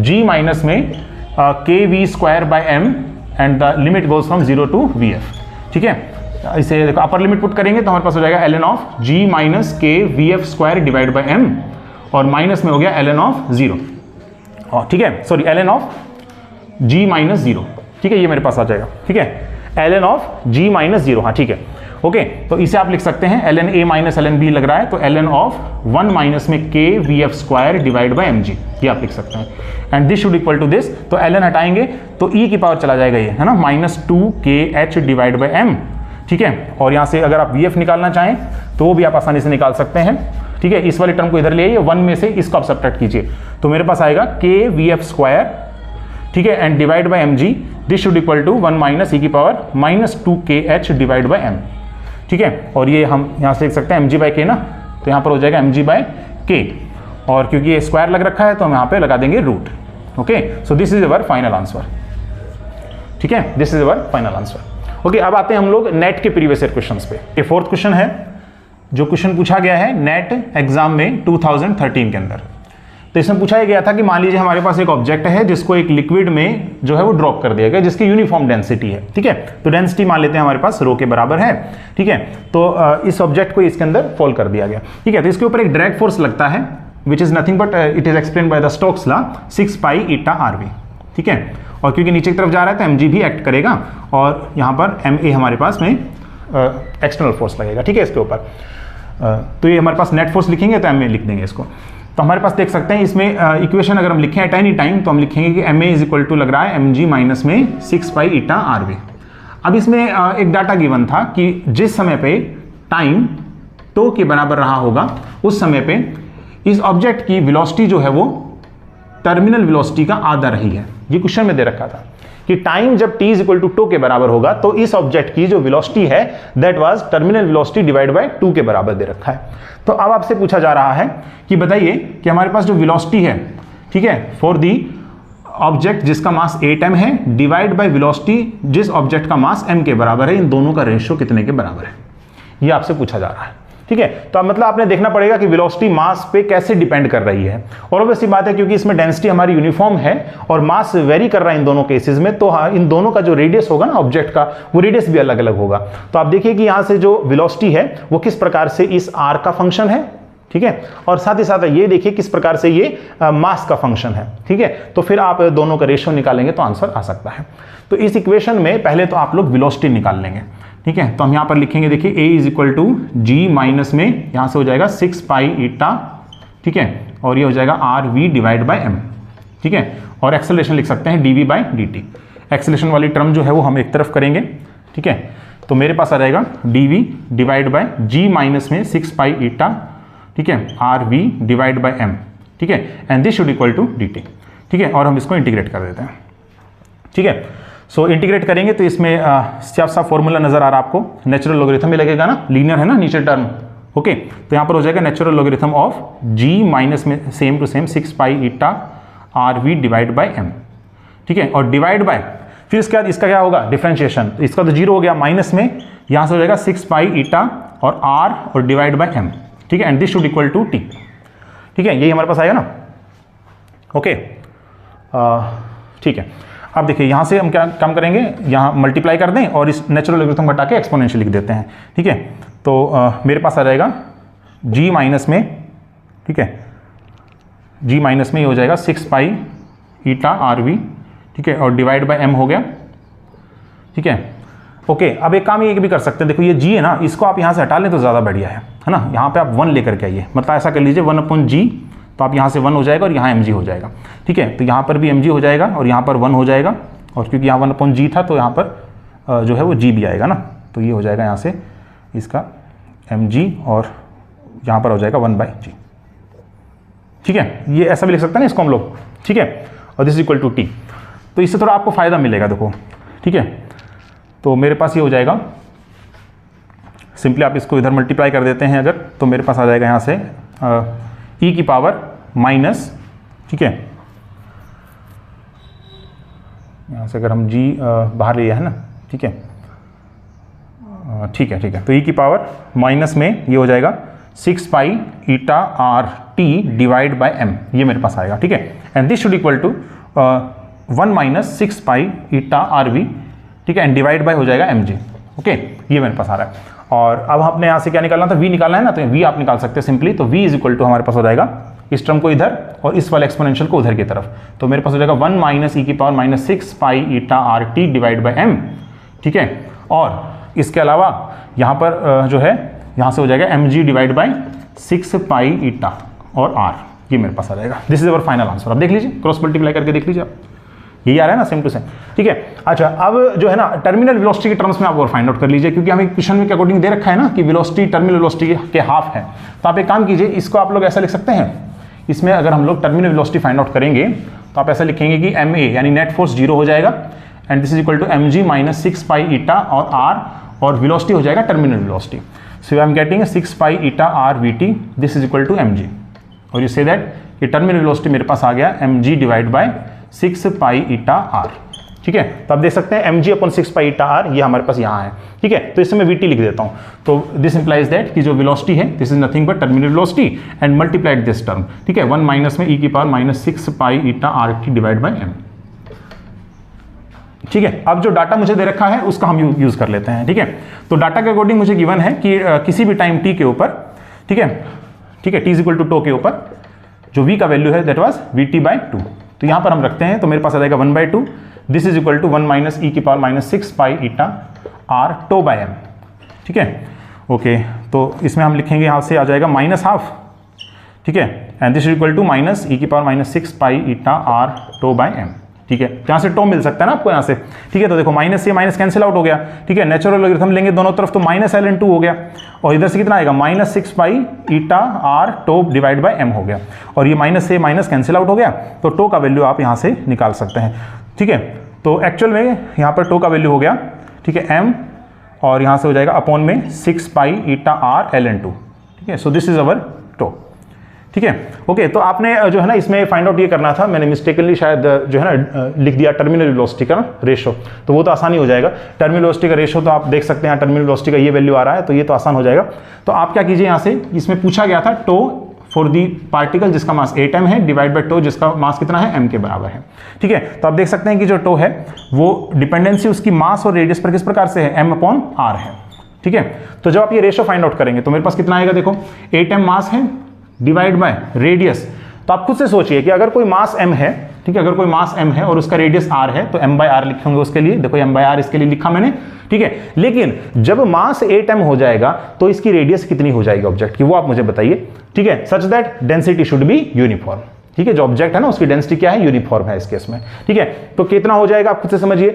S1: g minus में kv² by m, and the limit goes from 0 to vf, ठीक है। इसे देखो अपर लिमिट पुट करेंगे तो हमारे पास हो जाएगा ln of g minus kvf² divide by m, और माइनस में हो गया ln ऑफ 0, और ठीक है, sorry ln of g minus 0, ठीक है, ये मेरे पास आ जाएगा, ठीक है, ln ऑफ g माइनस 0, हाँ ठीक है, ओके। तो इसे आप लिख सकते हैं ln a minus ln b लग रहा है, तो ln ऑफ 1 माइनस में kvf² डिवाइड बाय mg, ये आप लिख सकते हैं, and this should equal to this, तो ln हटाएंगे तो e की पावर चला जाएगा ये, है ना, minus 2kh divide by m, ठीक है। और यहाँ से अगर आप vf निकालना चाहें तो वो भी आप आसानी से निकाल सकते हैं, ठीक है। इस वाली टर्म को इधर ले आइए, 1 में से इसको आप सब्ट्रैक्ट कीजिए, तो मेरे पास आएगा kvf², ठीक है, and divide by mg, this should equal to 1 minus e की power minus 2kh divide by m, ठीक है। और ये हम यहाँ से लिख सकते हैं mg बाय k ना, तो यहाँ पर हो जाएगा mg बाय k, और क्योंकि ये स्क्वायर लग रखा है तो हम यहाँ पे लगा देंगे root, okay. So this is our final answer, ठीक है, this is our final answer, okay. अब आते हैं हम लोग नेट के प्रीवियस ईयर क्वेश्चंस पे। ये फोर्थ क्वेश्चन है, जो क्वेश्चन पूछा गया है नेट एग्जाम में 2013 के अंदर। तो इसमें पूछा गया था कि मान लीजिए हमारे पास एक ऑब्जेक्ट है जिसको एक लिक्विड में जो है वो ड्रॉप कर दिया गया, जिसकी यूनिफॉर्म डेंसिटी है, ठीक है। तो डेंसिटी मान लेते हैं हमारे पास रो के बराबर है, ठीक है। तो इस ऑब्जेक्ट को इसके अंदर फॉल कर दिया गया, ठीक है। तो इसके ऊपर एक ड्रैग फोर्स लगता है, which is nothing but it is explain by the Stokes law 6 pi eta RV, ठीक है। और क्योंकि नीचे की तरफ जा रहा है तो mg भी एक्ट करेगा, और यहाँ पर ma हमारे पास में एक्सटर्नल फोर्स लगेगा, ठीक है, इसके ऊपर। तो ये हमारे पास नेट फोर्स लिखेंगे तो ma लिख देंगे इसको। तो हमारे पास देख सकते हैं इसमें इक्वेशन अगर हम लिखें एट एनी टाइम तो हम लिखेंगे कि ma इज इक्वल टू लग रहा है mg माइनस में 6 पाई ईटा RV। अब इसमें एक डाटा गिवन था कि जिस समय पे टाइम टो के बराबर रहा होगा उस समय पे इस ऑब्जेक्ट की वेलोसिटी जो है वो टर्मिनल वेलोसिटी का आधा रही है। ये क्वेश्चन में दे रखा था कि टाइम जब t is equal to tau के बराबर होगा तो इस ऑब्जेक्ट की जो वेलोसिटी है that was terminal velocity divide by 2 के बराबर दे रखा है। तो अब आपसे पूछा जा रहा है कि बताइए कि हमारे पास जो वेलोसिटी है, ठीक है, फॉर दी ऑब्जेक्ट जिसका मास 8m है डिवाइड बाय वेलोसिटी जिस ऑब्जेक्ट का मास m के बराबर है, इन दोनों का रेशियो कितने के बराबर है, ये आपसे पूछा जा रहा है, ठीक है। तो अब मतलब आपने देखना पड़ेगा कि वेलोसिटी मास पे कैसे डिपेंड कर रही है, और ऑब्वियसली बात है क्योंकि इसमें डेंसिटी हमारी यूनिफॉर्म है और मास वेरी कर रहा है इन दोनों केसेस में, तो हाँ, इन दोनों का जो रेडियस होगा ना ऑब्जेक्ट का, वो रेडियस भी अलग अलग होगा। तो आप देखिए कि यहाँ से जो वेलोसिटी है वो किस प्रकार से इस r का फंक्शन है, ठीक है, और साथ ही साथ ये देखिए किस प्रकार से ये मास का फंक्शन है, ठीक है। तो फिर आप दोनों का रेशियो निकालेंगे तो आंसर आ सकता है। तो इस इक्वेशन में पहले तो आप लोग वेलोसिटी निकाल लेंगे, ठीक है। तो हम यहाँ पर लिखेंगे, देखिए a is equal to G minus में यहाँ से हो जाएगा 6 पाई ईटा, ठीक है, और ये हो जाएगा RV डिवाइड बाय m, ठीक है। और एक्सेलरेशन लिख सकते हैं dv बाई dt। एक्सेलरेशन वाली टर्म जो है वो हम एक तरफ करेंगे, ठीक है। तो मेरे पास आ जाएगा dv divide by g minus में 6 पाई ईटा, ठीक है, RV डिवाइड बाय m, ठीक है, and this should equal to dt, ठीक है। और हम इसको इंटीग्रेट कर देते हैं, ठीक है। सो इंटीग्रेट करेंगे तो इसमें साफ साफ फॉर्मूला नजर आ रहा है आपको, नेचुरल लॉगरिथम में लगेगा ना, लीनियर है ना नीचे टर्म, ओके। तो यहाँ पर हो जाएगा natural logarithm of g minus में same to same 6 pi eta RV divide by m, ठीक है, और डिवाइड बाय फिर इसके बाद इसका क्या होगा, डिफरेंशिएशन, इसका तो 0 हो गया, माइनस में यहाँ से हो जाएगा 6 पाई ईटा और r और डिवाइड बाय m, ठीक है, and this should equal to t, ठीक है, यही हमारे पास आएगा ना, ओके, ठीक है। अब देखिए यहाँ से हम क्या काम करेंगे, यहाँ मल्टीप्लाई कर दें और इस नेचुरल लॉगरिथम हटा के एक्सपोनेंशियल लिख देते हैं, ठीक है। तो मेरे पास आ जाएगा g माइनस में, ठीक है, g माइनस में ये हो जाएगा 6 पाई ईटा rv, ठीक है, और डिवाइड बाय m हो गया, ठीक है, ओके। अब एक काम ये भी कर सकते हैं, देखो ये g है ना, इसको आप यहाँ से हटा लें तो ज़्यादा बढ़िया है ना, यहाँ पे आप 1 लेकर के आइए, मतलब ऐसा कर लीजिए 1/g, तो आप यहाँ से 1 हो जाएगा और यहाँ mg हो जाएगा, ठीक है, तो यहाँ पर भी mg हो जाएगा और यहाँ पर 1 हो जाएगा, और क्योंकि यहाँ 1/g था तो यहाँ पर जो है वो g भी आएगा ना, तो ये हो जाएगा यहाँ से इसका mg और यहाँ पर हो जाएगा 1/g, ठीक है, ये ऐसा भी लिख सकते हैं ना इसको हम लोग, ठीक है, और this is equal to t, तो इससे थोड़ा आपको फायदा मिलेगा, देखो, ठीक है। तो मेरे पास ये हो जाएगा, सिंपली आप इसको इधर मल्टीप्लाई कर देते हैं अगर, तो मेरे पास आ जाएगा यहाँ से e की पावर माइनस, ठीक है, यहाँ से अगर हम g बाहर लिया है ना, ठीक है, ठीक है, ठीक है, तो e की पावर माइनस में ये हो जाएगा 6 pi eta R T divide by m, ये मेरे पास आएगा, ठीक है, and this should equal to 1 minus 6 pi eta R V, ठीक है, एंड डिवाइड बाय हो जाएगा mg, ओके, ये मेरे पास आ रहा है। और अब हमने यहाँ से क्या निकालना था, v निकालना है ना, तो v आप निकाल सकते हैं सिंपली, तो v इज इक्वल टू हमारे पास हो जाएगा इस टर्म को इधर और इस वाले एक्सपोनेंशियल को उधर की तरफ, तो मेरे पास हो जाएगा 1 माइनस ई की power minus 6 pi eta R T divide by m, ठीक है, और इसके अलावा यहाँ पर जो है यहाँ से हो जाएगा mg divide by 6 pi eta और r, ये मेरे पास आ जाएगा, this is our final answer. अब देख लीजिए, क्रॉस मल्टीप्लाई करके देख लीजिए आप, यही आ रहा है ना, सेम टू सेम, ठीक है। अच्छा, अब जो है ना टर्मिनल वेलोसिटी के टर्म्स में आप और फाइंड आउट कर लीजिए, क्योंकि हमें क्वेश्चन में के अकॉर्डिंग दे रखा है ना कि वेलोसिटी टर्मिनल वेलोसिटी के हाफ है, तो आप एक काम कीजिए, इसको आप लोग ऐसा लिख सकते हैं, इसमें अगर हम लोग टर्मिनल वेलोसिटी फाइंड आउट करेंगे तो आप ऐसा लिखेंगे कि ma यानी नेट फोर्स 0 हो जाएगा, and this is equal to mg minus 6 pi eta और r, और वेलोसिटी हो जाएगा terminal velocity, so I am getting 6 pi eta r vt, this is equal to mg, और यू से दैट कि टर्मिनल वेलोसिटी मेरे पास आ गया mg divide by 6 pi eta r, ठीक है। तो आप देख सकते हैं mg upon 6 pi eta r, ये हमारे पास यहाँ है, ठीक है, तो इससे मैं vt लिख देता हूँ, तो दिस इंप्लाइज दैट कि जो वेलोसिटी है this is nothing but terminal velocity and multiplied this term, ठीक है, 1 माइनस में e की power minus 6 pi eta r t divide by m, ठीक है। अब जो डाटा मुझे दे रखा है उसका हम यूज कर लेते हैं, ठीक है। तो डाटा के अकॉर्डिंग मुझे गिवन है कि किसी भी टाइम t के ऊपर, ठीक है, ठीक है, t is equal to tau के ऊपर जो v का वैल्यू है दैट वाज vt बाई 2, तो यहाँ पर हम रखते हैं, तो मेरे पास आ जाएगा 1/2, this is equal to 1 minus E की power minus 6 pi eta R T by M, ठीक है, ओके। तो इसमें हम लिखेंगे यहाँ से आ जाएगा माइनस हाफ, ठीक है, and this is equal to minus E की power minus 6 pi eta R T by M, ठीक है, यहाँ से टो मिल सकता है ना आपको यहाँ से, ठीक है, तो देखो माइनस से माइनस कैंसिल आउट हो गया, ठीक है, नेचुरल लॉगरिथम लेंगे दोनों तरफ तो माइनस ln2 हो गया, और इधर से कितना आएगा minus 6 pi eta R tau divide by M हो गया, और ये माइनस से माइनस कैंसिल आउट हो गया, तो टो का वैल्यू आप यहाँ से निकाल सकते हैं, ठीक है। तो एक्चुअल में यहाँ पर टो का वैल्यू हो गया, ठीक है, m, और यहाँ से हो जाएगा अपॉन में 6 पाई ईटा आर ln2, ठीक है, so this is our tau, ठीक है, ओके। तो आपने जो है ना इसमें फाइंड आउट ये करना था, मैंने मिस्टेकनली शायद जो है ना लिख दिया टर्मिनल वेलोसिटी का रेशो, तो वो तो आसानी हो जाएगा, टर्मिनल वेलोसिटी का रेशो तो आप देख सकते हैं, टर्मिनल वेलोसिटी का ये वैल्यू आ रहा है, तो ये तो आसान हो जाएगा। तो आप क्या कीजिए, यहाँ से इसमें पूछा गया था टो फॉर दी पार्टिकल जिसका मास 8m है डिवाइड बाई टो जिसका मास कितना है m के बराबर है, ठीक है। तो आप देख सकते हैं कि जो टो है वो डिपेंडेंसी उसकी मास और रेडियस पर किस प्रकार से है, m अपॉन r है, ठीक है। तो जब आप ये रेशो फाइंड आउट करेंगे तो मेरे पास कितना आएगा, देखो 8m मास है डिवाइड बाय रेडियस, तो आप खुद से सोचिए कि अगर कोई मास m है, ठीक है, अगर कोई मास m है और उसका रेडियस r है तो m बाय r लिखेंगे उसके लिए, देखो m बाय r इसके लिए लिखा मैंने, ठीक है। लेकिन जब मास 8m हो जाएगा तो इसकी रेडियस कितनी हो जाएगी ऑब्जेक्ट की, वो आप मुझे बताइए, ठीक है, such that density should be uniform, ठीक है, जो ऑब्जेक्ट है ना उसकी डेंसिटी क्या है, यूनिफॉर्म है इस केस में, ठीक है। तो कितना हो जाएगा आप खुद से समझिए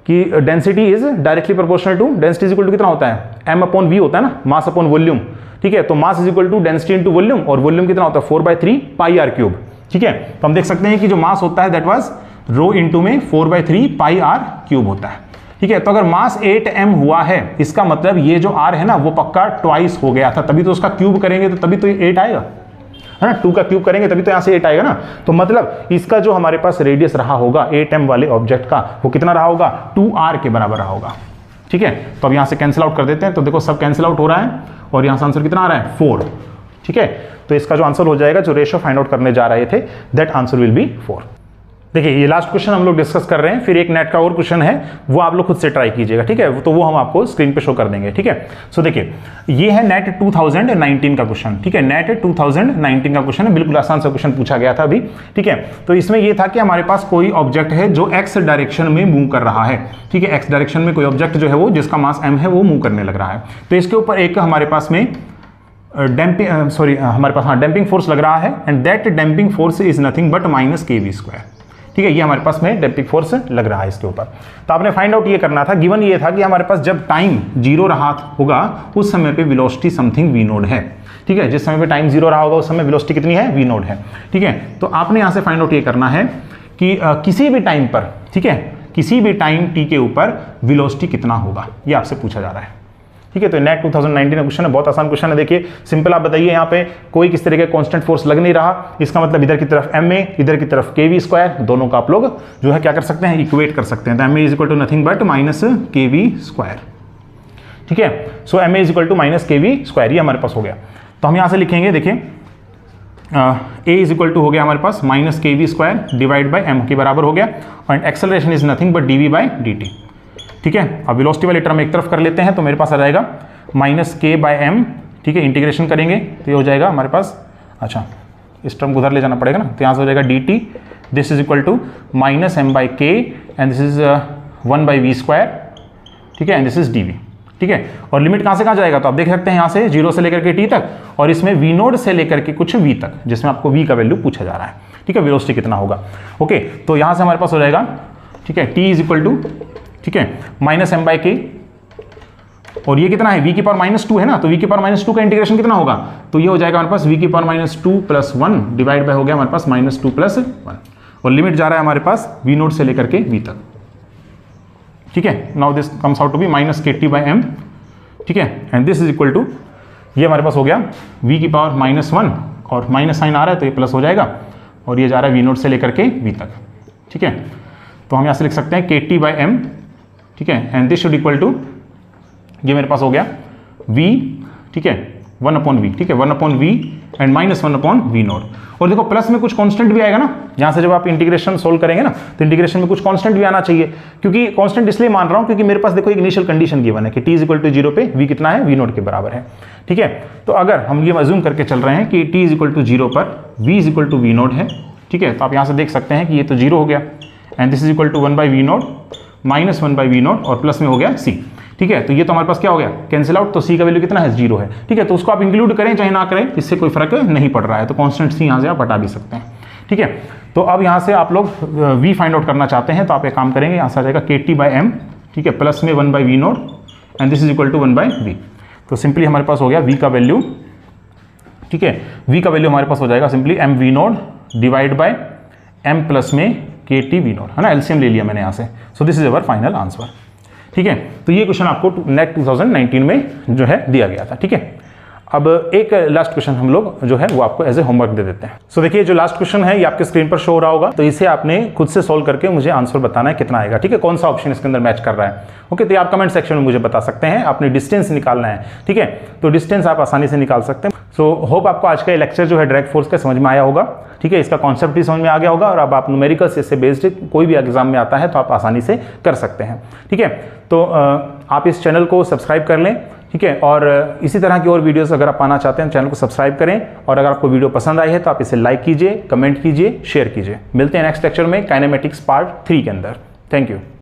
S1: कि density is directly proportional to density is equal to कितना होता है, m अपॉन v होता है ना, मास अपॉन वॉल्यूम, ठीक है। तो mass is equal to density into volume, और वॉल्यूम कितना होता है 4/3 पाई आर क्यूब, ठीक है। तो हम देख सकते हैं कि जो मास होता है दैट वाज रो इनटू में 4/3 पाई आर क्यूब होता है, ठीक है। तो अगर मास 8m हुआ है इसका मतलब ये जो r है ना वो पक्का ट्वाइस हो गया था, तभी तो उसका क्यूब करेंगे तो तभी तो 8 आएगा, है ना, 2 का क्यूब करेंगे तभी तो यहाँ से 8 आएगा ना। तो मतलब इसका जो हमारे पास रेडियस रहा होगा 8m वाले ऑब्जेक्ट का, वो कितना रहा होगा, 2r के बराबर रहा होगा। ठीक है, तो अब यहाँ से कैंसिल आउट कर देते हैं, तो देखो सब कैंसिल आउट हो रहा है और यहाँ से आंसर कितना आ रहा है, 4। ठीक है, तो इसका जो आंसर हो जाएगा, जो रेशियो फाइंड आउट करने जा रहे थे, दैट आंसर विल बी 4। देखिए ये लास्ट क्वेश्चन हम लोग डिस्कस कर रहे हैं, फिर एक नेट का और क्वेश्चन है, वो आप लोग खुद से ट्राई कीजिएगा। ठीक है, तो वो हम आपको स्क्रीन पे शो कर देंगे। ठीक है, सो देखिए ये है नेट 2019 का क्वेश्चन। ठीक है, नेट 2019 का क्वेश्चन है, बिल्कुल आसान सा क्वेश्चन पूछा गया था अभी। ठीक है, तो इसमें ये था कि हमारे पास कोई ऑब्जेक्ट है जो एक्स डायरेक्शन में मूव कर रहा है। ठीक है, एक्स डायरेक्शन में कोई ऑब्जेक्ट जो है वो, जिसका मास m है, वो मूव करने लग रहा है। तो इसके ऊपर एक हमारे पास में डैम्पिंग फोर्स लग रहा है, and that damping force is nothing but -kv²। ठीक है, ये हमारे पास में डैम्पिंग फोर्स लग रहा है इसके ऊपर। तो आपने फाइंड आउट ये करना था, गिवन ये था कि हमारे पास जब टाइम 0 रहा होगा उस समय पे वेलोसिटी समथिंग v0 है। ठीक है, जिस समय पे टाइम 0 रहा होगा उस समय वेलोसिटी कितनी है, v0 है। ठीक है, तो आपने यहाँ से फाइंड आउट ये करना है कि किसी भी टाइम पर, ठीक है, किसी भी टाइम t के ऊपर वेलोसिटी कितना होगा, ये आपसे पूछा जा रहा है। ठीक है, तो नेट 2019 का क्वेश्चन है, बहुत आसान क्वेश्चन है। देखिए सिंपल, आप बताइए यहाँ पे कोई किस तरह का कांस्टेंट फोर्स लग नहीं रहा, इसका मतलब इधर की तरफ ma, इधर की तरफ kv², दोनों का आप लोग जो है क्या कर सकते हैं, इक्वेट कर सकते हैं। तो ma is equal to nothing but -kv²। ठीक है, so ma is equal to -kv², ये हमारे पास हो गया। तो हम यहाँ से लिखेंगे, देखिए a इज इक्वल टू हो गया हमारे पास -kv² डिवाइड बाई m के बराबर हो गया, and acceleration is nothing but dv/dt। ठीक है, अब वेलोसिटी वाले टर्म एक तरफ कर लेते हैं, तो मेरे पास आ जाएगा -k/m। ठीक है, इंटीग्रेशन करेंगे तो ये हो जाएगा हमारे पास, अच्छा इस टर्म को उधर ले जाना पड़ेगा ना, तो यहाँ से हो जाएगा dt, this is equal to -m/k and this is 1/v²। ठीक है, एंड दिस इज dv। ठीक है, और लिमिट कहाँ से कहाँ जाएगा, तो आप देख सकते हैं यहाँ से 0 से लेकर के t तक, और इसमें v0 से लेकर के कुछ v तक, जिसमें आपको v का वैल्यू पूछा जा रहा है। ठीक है, वेलोसिटी कितना होगा। ओके, तो यहाँ से हमारे पास हो जाएगा, ठीक है, t इज इक्वल टू, ठीक है, -m/k, और ये कितना है, v की पावर -2 है ना, तो v की पावर -2 का इंटीग्रेशन कितना होगा, तो ये हो जाएगा हमारे पास v की पावर -2 + 1 डिवाइड बाय हो गया हमारे पास -2 + 1, और लिमिट जा रहा है हमारे पास v0 से लेकर के v तक। ठीक है, now this comes out to be -kT/m। ठीक है, and this is equal to, ये हमारे पास हो गया v की पावर -1, और माइनस साइन आ रहा है तो ये प्लस हो जाएगा, और ये जा रहा है v0 से लेकर के v तक। ठीक है, तो हम यहाँ से लिख सकते हैं kT/m। ठीक है, and this should equal to, ये मेरे पास हो गया v, ठीक है, 1/v। ठीक है, 1/v एंड -1/v0। और देखो प्लस में कुछ कांस्टेंट भी आएगा ना, यहाँ से जब आप इंटीग्रेशन सोल्व करेंगे ना, तो इंटीग्रेशन में कुछ कांस्टेंट भी आना चाहिए, क्योंकि कांस्टेंट इसलिए मान रहा हूँ क्योंकि मेरे पास देखो एक इनिशियल कंडीशन गिवन है कि t इक्वल टू 0 पे v कितना है, v0 के बराबर है। ठीक है, तो अगर हम ये अज्यूम करके चल रहे हैं कि t इक्वल टू 0 पर v इक्वल टू v0 है, ठीक है, तो आप यहाँ से देख सकते हैं कि ये तो 0 हो गया, and this is equal to 1/v0 -1/v0 और प्लस में हो गया c। ठीक है, तो ये तो हमारे पास क्या हो गया, कैंसिल आउट, तो c का वैल्यू कितना है, 0 है। ठीक है, तो उसको आप इंक्लूड करें चाहे ना करें, इससे कोई फर्क नहीं पड़ रहा है, तो कांस्टेंट c यहाँ से आप हटा भी सकते हैं। ठीक है, तो अब यहाँ से आप लोग v फाइंड आउट करना चाहते हैं, तो आप एक काम करेंगे, यहाँ से आ जाएगा kT/m। ठीक है, प्लस में 1/v0 and this is equal to 1/v। तो सिंपली हमारे पास हो गया v का वैल्यू, ठीक है, v का वैल्यू हमारे पास हो जाएगा simply mv0 divide by m plus में kT/v0, है ना, एलसीएम ले लिया मैंने यहाँ से। सो this is our final answer. ठीक है, तो ये क्वेश्चन आपको नेट 2019 में जो है दिया गया था। ठीक है, अब एक लास्ट क्वेश्चन हम लोग जो है वो आपको एज ए होमवर्क दे देते हैं। सो देखिए जो लास्ट क्वेश्चन है ये आपके स्क्रीन पर शो हो रहा होगा, तो इसे आपने खुद से सोल्व करके मुझे आंसर बताना है कितना आएगा। ठीक है, कौन सा ऑप्शन इसके अंदर मैच कर रहा है। ओके, तो आप कमेंट सेक्शन में मुझे बता सकते हैं, आपने डिस्टेंस निकालना है। ठीक है, तो डिस्टेंस आप आसानी से निकाल सकते हैं। सो होप आपको आज का लेक्चर जो है ड्रैग फोर्स का समझ में आया होगा। ठीक है, इसका कॉन्सेप्ट भी समझ में आ गया होगा, और अब आप न्यूमेरिकल्स इससे बेस्ड कोई भी एग्जाम में आता है तो आप आसानी से कर सकते हैं। ठीक है, तो आप इस चैनल को सब्सक्राइब कर लें। ठीक है, और इसी तरह की और वीडियोस अगर आप पाना चाहते हैं चैनल को सब्सक्राइब करें, और अगर आपको वीडियो पसंद आई है तो आप इसे लाइक कीजिए, कमेंट कीजिए, शेयर कीजिए। मिलते हैं नेक्स्ट लेक्चर में काइनेमेटिक्स पार्ट 3 के अंदर। Thank you.